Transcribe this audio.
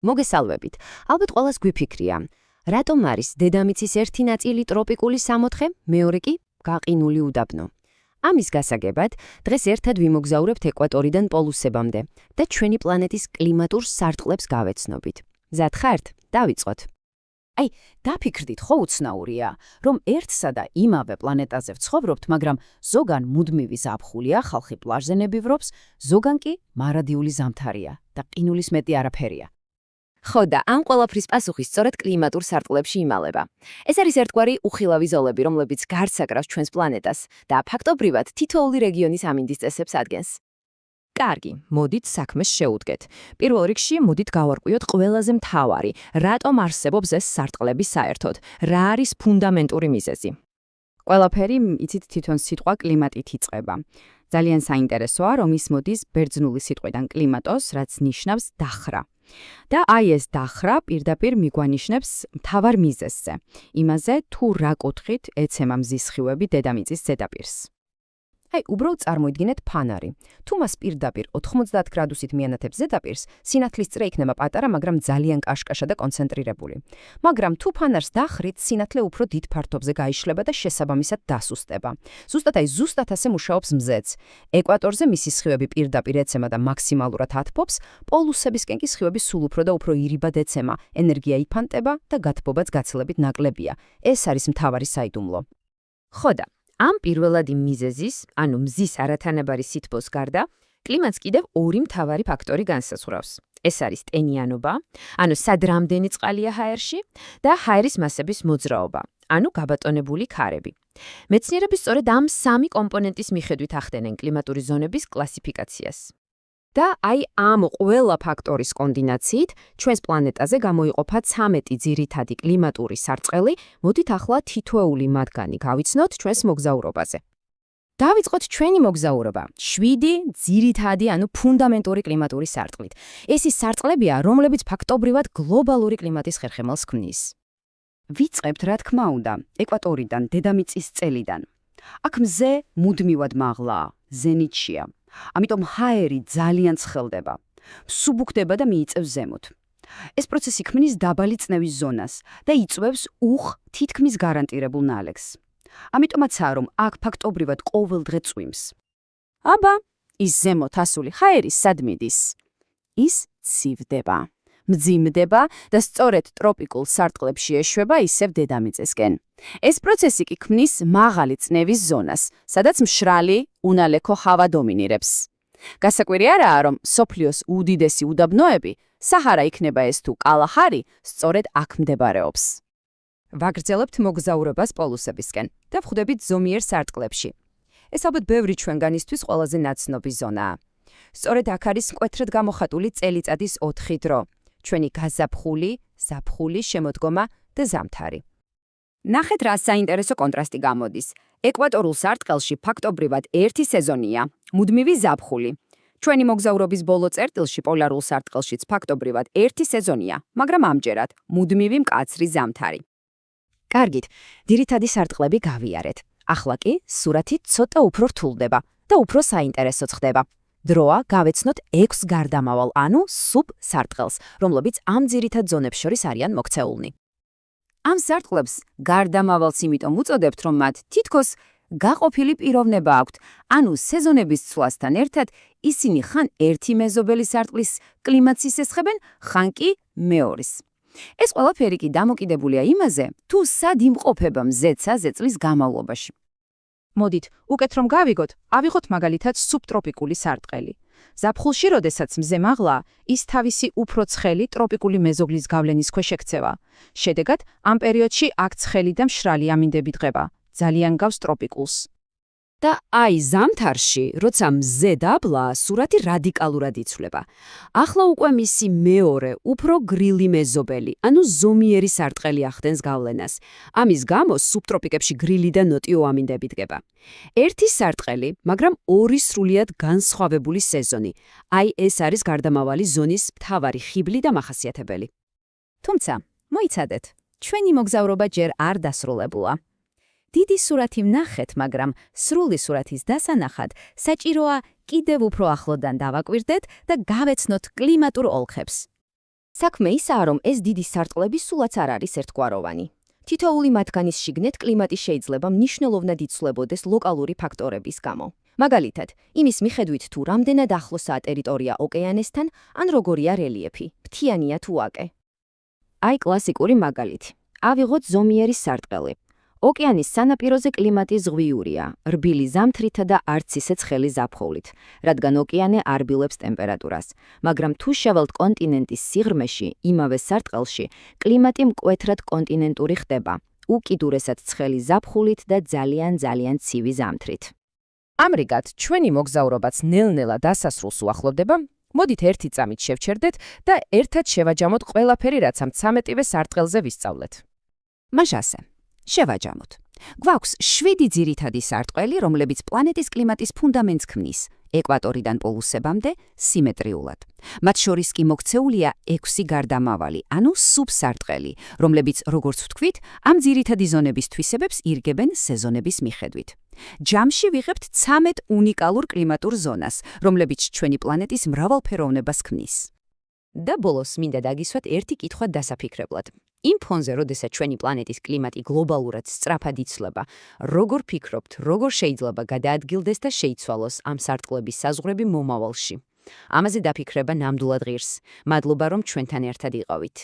მოგესალმებით. ალბათ ყველას გვიფიქრია, რატომ არის დედამიწის ერთი ნაწილი ტროპიკული სამოთხე, მეორე კი გაყინული უდაბნო. ამის გასაგებად, დღეს ერთად ვიმოგზაურებთ ეკვატორიდან პოლუსებამდე და ჩვენი პლანეტის კლიმატურ სარტყლებს გავეცნობით. მზად ხართ? დავიწყოთ. დაფიქრდით, ხო უცნაურია, რომ ერთსა და იმავე პლანეტაზე ვცხოვრობთ, მაგრამ ზოგან მუდმივი ზაფხულია, ხალხი პლაჟზე ნებივრობს, ზოგან კი მარადიული ზამთარია და ყინულის მეტი არაფერია. ხო და ამ ყველაფრის პასუხი სწორედ კლიმატურ სარტყლებში იმალება. ეს არის ერთგვარი უხილავი ზოლები, რომლებიც გარს აკრავს ჩვენს პლანეტას და ფაქტობრივად თითოეული რეგიონის ამინდის წესებს ადგენს. კარგი, მოდით საქმეს შევუდგეთ. პირველ რიგში მოდით გავარკვიოთ ყველაზე მთავარი, რატომ არსებობს ეს სარტყლები საერთოდ, რა არის ფუნდამენტური მიზეზი. ყველაფერი, იცით, თვითონ სიტყვა კლიმატით იწყება. ძალიან საინტერესოა, რომ ის მოდის ბერძნული სიტყვიდან კლიმატოს, რაც ნიშნავს დახრა. და ეს დახრა პირდაპირ მიგვანიშნებს მთავარ მიზეზზე, იმაზე, თუ რა კუთხით ეცემა მზის სხივები დედამიწის ზედაპირს. უბრალოდ წარმოიდგინეთ ფანარი. თუ მას პირდაპირ 90 გრადუსით მიანათებს ზედაპირს, სინათლის წრე იქნება პატარა, მაგრამ ძალიან კაშკაშა და კონცენტრირებული. მაგრამ თუ ფანარს დახრით, სინათლე უფრო დიდ ფართობზე გაიშლება და შესაბამისად დასუსტება. ზუსტად ასე მუშაობს მზეც. ეკვატორზე მისი სხივები პირდაპირ ეცემა და მაქსიმალურად ათბობს, პოლუსებისკენ კი სხივები სულ უფრო და უფრო ირიბად ეცემა, ენერგია იფანტება და გათბობაც გაცილებით ნაკლებია. ეს არის მთავარი საიდუმლო. ხო და ამ პირველადი მიზეზის, ანუ მზის არათანაბარი სითბოს გარდა, კლიმატს კიდევ ორი მთავარი ფაქტორი განსაზღვრავს. ეს არის ტენიანობა, ანუ სად რამდენი წყალია ჰაერში და ჰაერის მასების მოძრაობა, ანუ გაბატონებული ქარები. მეცნიერები სწორედ ამ სამი კომპონენტის მიხედვით ახდენენ კლიმატური ზონების კლასიფიკაციას. და ამ ყველა ფაქტორის კომბინაციით ჩვენს პლანეტაზე გამოიყოფა 13 ძირითადი კლიმატური სარტყელი, მოდით ახლა თითოეული მათგანი გავიცნოთ ჩვენს მოგზაურობაზე. დავიწყოთ ჩვენი მოგზაურობა 7 ძირითადი, ანუ ფუნდამენტური კლიმატური სარტყლით. ეს ის სარტყლებია, რომლებიც ფაქტობრივად გლობალური კლიმატის ხერხემალს ქმნის. ვიწყებთ, რა თქმა უნდა, ეკვატორიდან, დედამიწის წელიდან. აქ მზე მუდმივად მაღლაა, ზენიტშია. ამიტომ ჰაერი ძალიან ცხელდება, მსუბუქდება და მიიწევს ზემოთ. ეს პროცესი ქმნის დაბალი წნევის ზონას და იწვევს თითქმის გარანტირებულ ნალექს. ამიტომაცაა, რომ აქ ფაქტობრივად ყოველდღე წვიმს. ის ზემოთ ასული ჰაერი სად მიდის? ის ცივდება, მძიმდება და სწორედ ტროპიკულ სარტყლებში ეშვება ისევ დედამიწისკენ. ეს პროცესი კი ქმნის მაღალი წნევის ზონას, სადაც მშრალი, უნალექო ჰავა დომინირებს. გასაკვირი არაა, რომ მსოფლიოს უდიდესი უდაბნოები, საჰარა იქნება ეს თუ კალაჰარი, სწორედ აქ მდებარეობს. ვაგრძელებთ მოგზაურობას პოლუსებისკენ და ვხვდებით ზომიერ სარტყლებში. ეს ალბათ ბევრი ჩვენგანისთვის ყველაზე ნაცნობი ზონაა. სწორედ აქ არის მკვეთრად გამოხატული წელიწადის 4 დრო. ჩვენი გაზაფხული, ზაფხული, შემოდგომა და ზამთარი. ნახეთ, რა საინტერესო კონტრასტი გამოდის. ეკვატორულ სარტყელში ფაქტობრივად ერთი სეზონია, მუდმივი ზაფხული. ჩვენი მოგზაურობის ბოლო წერტილში პოლარულ სარტყელშიც ფაქტობრივად ერთი სეზონია, მაგრამ ამჯერად მუდმივი მკაცრი ზამთარი. კარგით, ძირითადი სარტყლები გავიარეთ. ახლა კი სურათი ცოტა უფრო რთულდება და უფრო საინტერესოც ხდება. დროა გავეცნოთ 6 გარდამავალ, ანუ სუბსარტყელს, რომლებიც ამ ძირითად ზონებს შორის არიან მოქცეულნი. ამ სარტყლებს გარდამავალს იმიტომ უწოდებთ, რომ მათ თითქოს გაყოფილი პიროვნება აქვთ, ანუ სეზონების ცვლასთან ერთად ისინი ხან ერთი მეზობელი სარტყლის კლიმატს ისესხებენ, ხან კი მეორის. ეს ყველაფერი კი დამოკიდებულია იმაზე, თუ სად იმყოფება მზეცაზე წლის განმავლობაში. მოდით, უკეთ რომ გავიგოთ, ავიღოთ მაგალითად სუბტროპიკული სარტყელი. ზაფხულში, როდესაც მზე მაღლაა, ის თავისი უფრო ცხელი ტროპიკული მეზობლის გავლენის ქვეშ ექცევა. შედეგად, ამ პერიოდში აქ ცხელი და მშრალი ამინდები დღება, ძალიან გავს ტროპიკულს. და ზამთარში, როცა მზე დაბლაა, სურათი რადიკალურად იცვლება. ახლა უკვე მისი მეორე, უფრო გრილი მეზობელი, ანუ ზომიერი სარტყელი ახდენს გავლენას. ამის გამო სუბტროპიკებში გრილი და ნოტიო ამინდები დგება. ერთი სარტყელი, მაგრამ ორი სრულიად განსხვავებული სეზონი. ეს არის გარდამავალი ზონის მთავარი ხიბლი და მახასიათებელი. თუმცა, მოიცადეთ, ჩვენი მოგზაურობა ჯერ არ დასრულებულა. დიდი სურათი ვნახეთ, მაგრამ სრული სურათის დასანახად საჭიროა კიდევ უფრო ახლოდან დავაკვირდეთ და გავეცნოთ კლიმატურ ოლქებს. საქმე ისაა, რომ ეს დიდი სარტყლები სულაც არ არის ერთგვაროვანი. თითოეული მათგანის შიგნით კლიმატი შეიძლება მნიშვნელოვნად იცვლებოდეს ლოკალური ფაქტორების გამო. მაგალითად, იმის მიხედვით თუ რამდენად ახლოსაა ტერიტორია ოკეანესთან, ან როგორია რელიეფი, მთიანია თუ ვაკე. აი კლასიკური მაგალითი. ავიღოთ ზომიერი სარტყელი. ოკეანის სანაპიროზე კლიმატი ზღვიურია, რბილი ზამთრითა და არც ისე ცხელი ზაფხულით, რადგან ოკეანე არბილებს ტემპერატურას. მაგრამ თუ შევალთ კონტინენტის სიღრმეში, იმავე სარტყელში, კლიმატი მკვეთრად კონტინენტური ხდება, უკიდურესად ცხელი ზაფხულით და ძალიან ცივი ზამთრით. ამრიგად, ჩვენი მოგზაურობაც ნელ-ნელა დასასრულს უახლოვდება. მოდით ერთი წამით შევჩერდეთ და ერთად შევაჯამოთ ყველაფერი, რაც ამ 13-ვე სარტყელზე ვისწავლეთ. მაშასე შევაჯამოთ. გვაქვს 7 ძირითადი სარტყელი, რომლებიც პლანეტის კლიმატის ფუნდამენტს ქმნის, ეკვატორიდან პოლუსებამდე სიმეტრიულად. მათ შორის კი მოქცეულია 6 გარდამავალი, ანუ სუბსარტყელი, რომლებიც, როგორც ვთქვით, ამ ძირითადი ზონების თვისებებს ირგებენ სეზონების მიხედვით. ჯამში ვიღებთ 13 უნიკალურ კლიმატურ ზონას, რომლებიც ჩვენი პლანეტის მრავალფეროვნებას ქმნის. და ბოლოს მინდა დაგისვათ ერთი კითხვა დასაფიქრებლად. იმ ფონზე, როდესაც ჩვენი პლანეტის კლიმატი გლობალურად სწრაფად იცვლება, როგორ ფიქრობთ, როგორ შეიძლება გადაადგილდეს და შეიცვალოს ამ სარტყლების საზღვრები მომავალში? ამაზე დაფიქრება ნამდვილად ღირს. მადლობა, რომ ჩვენთან ერთად იყავით.